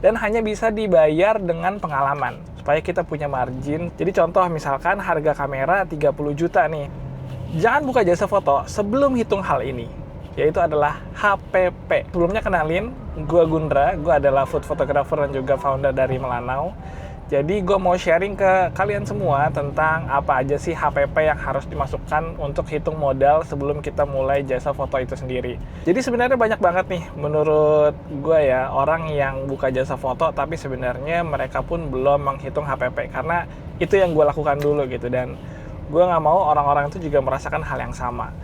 dan hanya bisa dibayar dengan pengalaman supaya kita punya margin. Jadi contoh misalkan harga kamera 30 juta nih. Jangan buka jasa foto sebelum hitung hal ini, yaitu adalah HPP. Sebelumnya kenalin, gue Gundra, gue adalah food photographer dan juga founder dari Melanau. Jadi gue mau sharing ke kalian semua tentang apa aja sih HPP yang harus dimasukkan untuk hitung modal sebelum kita mulai jasa foto itu sendiri. Jadi sebenarnya banyak banget nih menurut gue ya, orang yang buka jasa foto tapi sebenarnya mereka pun belum menghitung HPP. Karena itu yang gue lakukan dulu gitu, dan gue nggak mau orang-orang itu juga merasakan hal yang sama.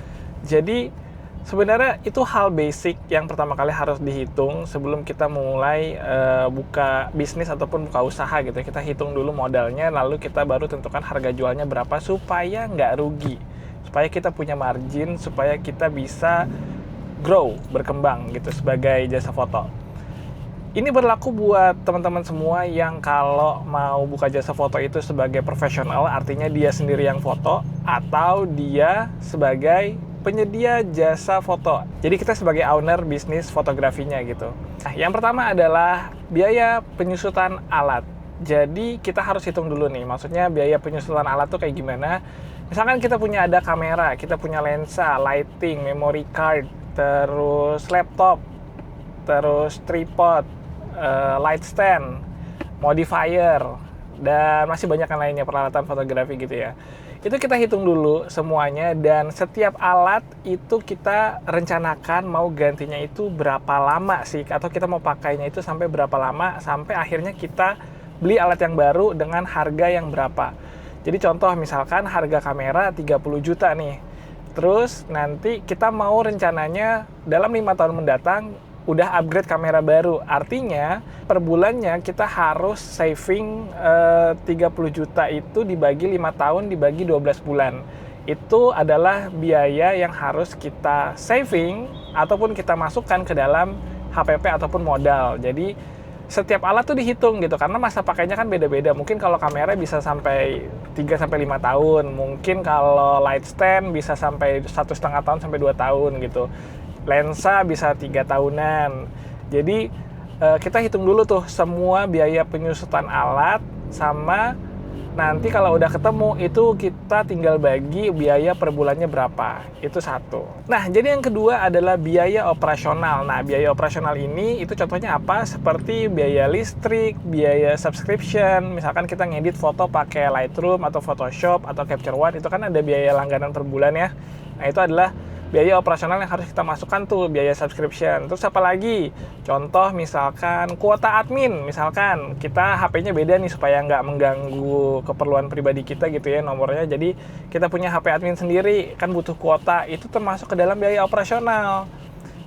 Jadi sebenarnya itu hal basic yang pertama kali harus dihitung sebelum kita mulai buka bisnis ataupun buka usaha gitu. Kita hitung dulu modalnya, lalu kita baru tentukan harga jualnya berapa supaya nggak rugi, supaya kita punya margin, supaya kita bisa grow, berkembang gitu sebagai jasa foto. Ini berlaku buat teman-teman semua yang kalau mau buka jasa foto itu sebagai profesional, artinya dia sendiri yang foto, atau dia sebagai penyedia jasa foto. Jadi kita sebagai owner bisnis fotografinya gitu. Nah, yang pertama adalah biaya penyusutan alat. Jadi kita harus hitung dulu nih, maksudnya biaya penyusutan alat tuh kayak gimana. Misalkan kita punya ada kamera, kita punya lensa, lighting, memory card, terus laptop, terus tripod, light stand, modifier, dan masih banyak yang lainnya peralatan fotografi gitu ya. Itu kita hitung dulu semuanya, dan setiap alat itu kita rencanakan mau gantinya itu berapa lama sih, atau kita mau pakainya itu sampai berapa lama, sampai akhirnya kita beli alat yang baru dengan harga yang berapa. Jadi contoh misalkan harga kamera 30 juta nih, terus nanti kita mau rencananya dalam 5 tahun mendatang udah upgrade kamera baru. Artinya per bulannya kita harus saving 30 juta itu dibagi 5 tahun dibagi 12 bulan. Itu adalah biaya yang harus kita saving ataupun kita masukkan ke dalam HPP ataupun modal. Jadi setiap alat tuh dihitung gitu, karena masa pakainya kan beda-beda. Mungkin kalau kamera bisa sampai 3-5 tahun, mungkin kalau light stand bisa sampai 1,5 tahun sampai 2 tahun gitu. Lensa bisa 3 tahunan. Jadi kita hitung dulu tuh semua biaya penyusutan alat, sama nanti kalau udah ketemu itu kita tinggal bagi biaya per bulannya berapa. Itu satu. Nah, jadi yang kedua adalah biaya operasional. Nah, biaya operasional ini itu contohnya apa? Seperti biaya listrik, biaya subscription. Misalkan kita ngedit foto pakai Lightroom atau Photoshop atau Capture One, itu kan ada biaya langganan per bulan ya. Nah, itu adalah biaya operasional yang harus kita masukkan tuh, biaya subscription. Terus apa lagi? Contoh misalkan kuota admin, misalkan kita HP-nya beda nih supaya nggak mengganggu keperluan pribadi kita gitu ya nomornya. Jadi kita punya HP admin sendiri, kan butuh kuota, itu termasuk ke dalam biaya operasional.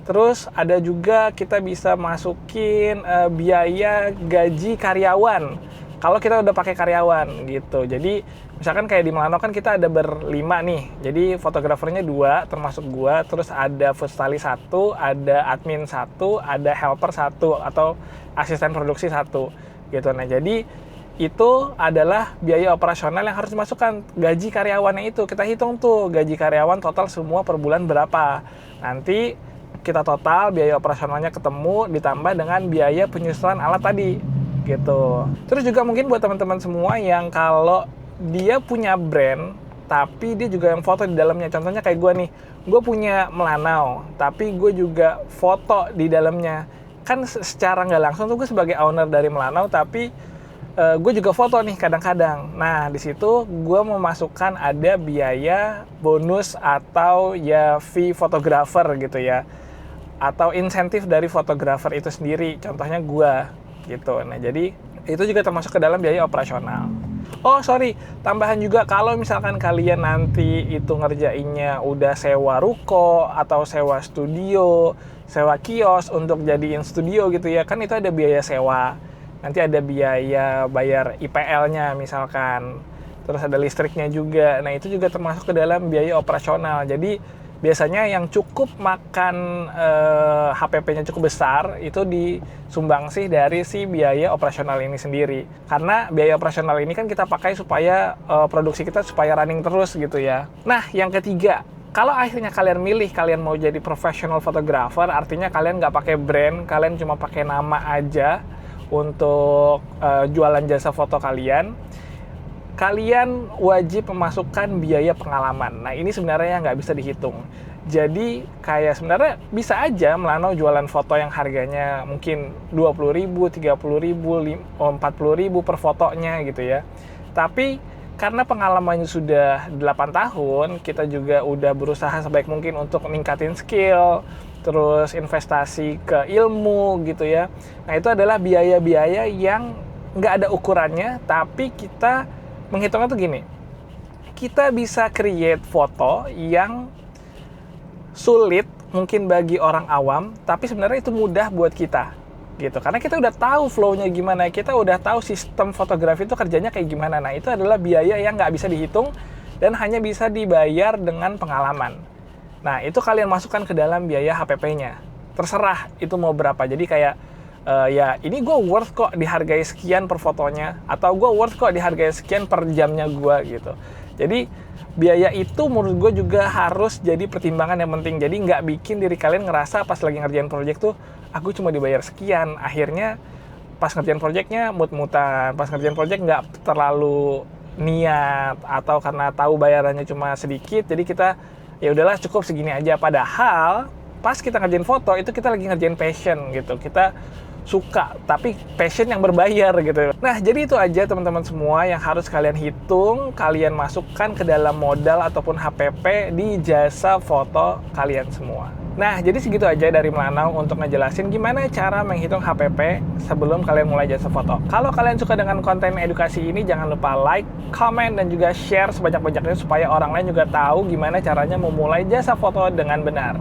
Terus ada juga kita bisa masukin biaya gaji karyawan kalau kita udah pakai karyawan gitu. Jadi misalkan kayak di Melanau kan kita ada berlima nih, jadi fotografernya 2 termasuk gua, terus ada food stylist 1, ada admin 1, ada helper 1 atau asisten produksi 1 gitu. Nah, jadi itu adalah biaya operasional yang harus dimasukkan. Gaji karyawannya itu kita hitung tuh, gaji karyawan total semua per bulan berapa. Nanti kita total biaya operasionalnya ketemu ditambah dengan biaya penyusutan alat tadi gitu. Terus juga mungkin buat teman-teman semua yang kalau dia punya brand tapi dia juga yang foto di dalamnya. Contohnya kayak gue nih, gue punya Melanau tapi gue juga foto di dalamnya. Kan secara nggak langsung tuh gue sebagai owner dari Melanau, tapi gue juga foto nih kadang-kadang. Nah, di situ gue memasukkan ada biaya bonus atau ya fee fotografer gitu ya, atau insentif dari fotografer itu sendiri, contohnya gue gitu. Nah, jadi itu juga termasuk ke dalam biaya operasional. Oh sorry, tambahan juga kalau misalkan kalian nanti itu ngerjainnya udah sewa ruko atau sewa studio, sewa kios untuk jadiin studio gitu ya, kan itu ada biaya sewa. Nanti ada biaya bayar IPL-nya misalkan, terus ada listriknya juga. Nah, itu juga termasuk ke dalam biaya operasional. Jadi biasanya yang cukup makan HPP-nya cukup besar itu disumbangsi dari si biaya operasional ini sendiri. Karena biaya operasional ini kan kita pakai supaya produksi kita supaya running terus gitu ya. Nah, yang ketiga, kalau akhirnya kalian milih kalian mau jadi professional photographer, artinya kalian nggak pakai brand, kalian cuma pakai nama aja untuk jualan jasa foto kalian, kalian wajib memasukkan biaya pengalaman. Nah, ini sebenarnya nggak bisa dihitung. Jadi, kayak sebenarnya bisa aja Melano jualan foto yang harganya mungkin 20.000, 30.000, 40.000 per fotonya gitu ya. Tapi, karena pengalamannya sudah 8 tahun, kita juga udah berusaha sebaik mungkin untuk meningkatin skill, terus investasi ke ilmu gitu ya. Nah, itu adalah biaya-biaya yang nggak ada ukurannya, tapi kita menghitungnya tuh gini. Kita bisa create foto yang sulit mungkin bagi orang awam, tapi sebenarnya itu mudah buat kita gitu. Karena kita udah tahu flow-nya gimana, kita udah tahu sistem fotografi itu kerjanya kayak gimana. Nah, itu adalah biaya yang nggak bisa dihitung dan hanya bisa dibayar dengan pengalaman. Nah, itu kalian masukkan ke dalam biaya HPP-nya. Terserah itu mau berapa. Jadi kayak, ya ini gue worth kok dihargai sekian per fotonya, atau gue worth kok dihargai sekian per jamnya gue gitu. Jadi, biaya itu menurut gue juga harus jadi pertimbangan yang penting. Jadi nggak bikin diri kalian ngerasa pas lagi ngerjain proyek tuh, aku cuma dibayar sekian. Akhirnya pas ngerjain proyeknya mut-mutan, pas ngerjain proyek nggak terlalu niat, atau karena tahu bayarannya cuma sedikit, jadi kita ya udahlah cukup segini aja. Padahal pas kita ngerjain foto itu kita lagi ngerjain passion gitu. Kita suka, tapi passion yang berbayar gitu. Nah, jadi itu aja teman-teman semua yang harus kalian hitung, kalian masukkan ke dalam modal ataupun HPP di jasa foto kalian semua. Nah, jadi segitu aja dari Melanau untuk ngejelasin gimana cara menghitung HPP sebelum kalian mulai jasa foto. Kalau kalian suka dengan konten edukasi ini, jangan lupa like, comment, dan juga share sebanyak-banyaknya supaya orang lain juga tahu gimana caranya memulai jasa foto dengan benar.